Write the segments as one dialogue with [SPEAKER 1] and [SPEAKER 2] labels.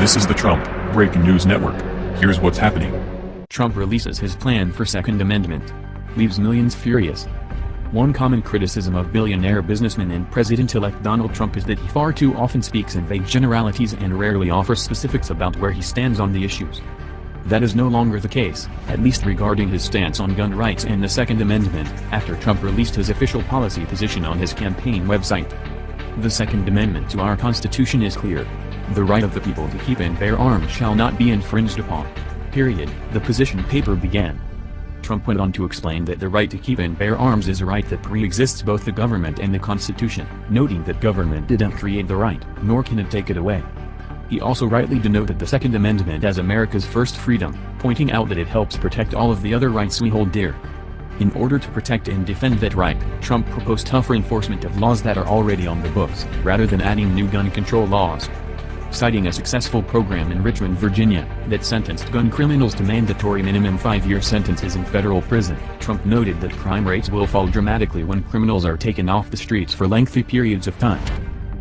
[SPEAKER 1] This is the Trump Breaking News Network. Here's what's happening.
[SPEAKER 2] Trump releases his plan for Second Amendment. Leaves millions furious. One common criticism of billionaire businessman and President-elect Donald Trump is that he far too often speaks in vague generalities and rarely offers specifics about where he stands on the issues. That is no longer the case, at least regarding his stance on gun rights and the Second Amendment, after Trump released his official policy position on his campaign website. The Second Amendment to our Constitution is clear. The right of the people to keep and bear arms shall not be infringed upon. Period, the position paper began. Trump went on to explain that the right to keep and bear arms is a right that pre-exists both the government and the Constitution, noting that government didn't create the right, nor can it take it away. He also rightly denoted the Second Amendment as America's first freedom, pointing out that it helps protect all of the other rights we hold dear. In order to protect and defend that right, Trump proposed tougher enforcement of laws that are already on the books, rather than adding new gun control laws. Citing a successful program in Richmond, Virginia, that sentenced gun criminals to mandatory minimum 5-year sentences in federal prison, Trump noted that crime rates will fall dramatically when criminals are taken off the streets for lengthy periods of time.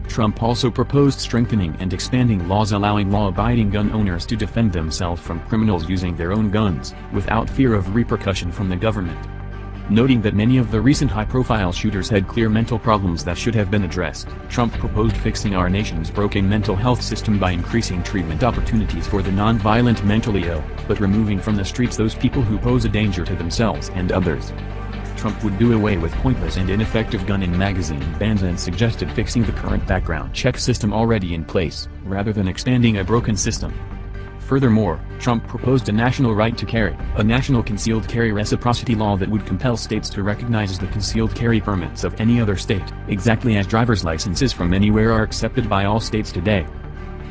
[SPEAKER 2] Trump also proposed strengthening and expanding laws allowing law-abiding gun owners to defend themselves from criminals using their own guns, without fear of repercussion from the government. Noting that many of the recent high-profile shooters had clear mental problems that should have been addressed, Trump proposed fixing our nation's broken mental health system by increasing treatment opportunities for the non-violent mentally ill, but removing from the streets those people who pose a danger to themselves and others. Trump would do away with pointless and ineffective gun and magazine bans and suggested fixing the current background check system already in place, rather than expanding a broken system. Furthermore, Trump proposed a national right to carry, a national concealed carry reciprocity law that would compel states to recognize the concealed carry permits of any other state, exactly as driver's licenses from anywhere are accepted by all states today.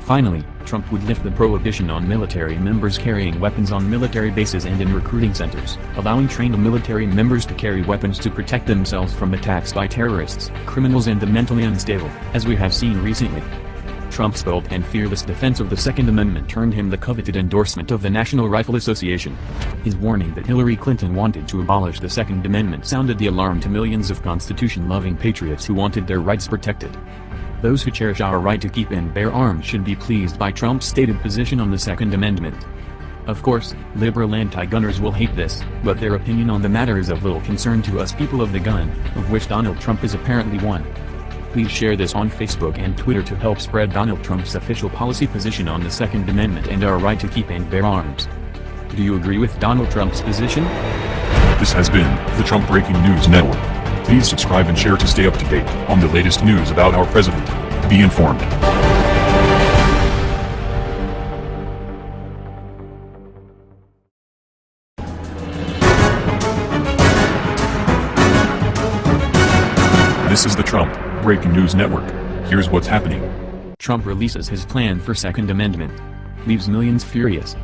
[SPEAKER 2] Finally, Trump would lift the prohibition on military members carrying weapons on military bases and in recruiting centers, allowing trained military members to carry weapons to protect themselves from attacks by terrorists, criminals and the mentally unstable, as we have seen recently. Trump's bold and fearless defense of the Second Amendment earned him the coveted endorsement of the National Rifle Association. His warning that Hillary Clinton wanted to abolish the Second Amendment sounded the alarm to millions of Constitution-loving patriots who wanted their rights protected. Those who cherish our right to keep and bear arms should be pleased by Trump's stated position on the Second Amendment. Of course, liberal anti-gunners will hate this, but their opinion on the matter is of little concern to us people of the gun, of which Donald Trump is apparently one. Please share this on Facebook and Twitter to help spread Donald Trump's official policy position on the Second Amendment and our right to keep and bear arms. Do you agree with Donald Trump's position?
[SPEAKER 1] This has been the Trump Breaking News Network. Please subscribe and share to stay up to date on the latest news about our president. Be informed. This is the Trump Breaking News Network. Here's what's happening.
[SPEAKER 2] Trump releases his plan for Second Amendment. Leaves millions furious.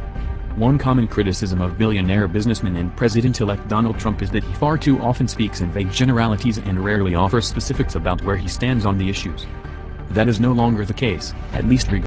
[SPEAKER 2] One common criticism of billionaire businessman and President-elect Donald Trump is that he far too often speaks in vague generalities and rarely offers specifics about where he stands on the issues. That is no longer the case, at least regarding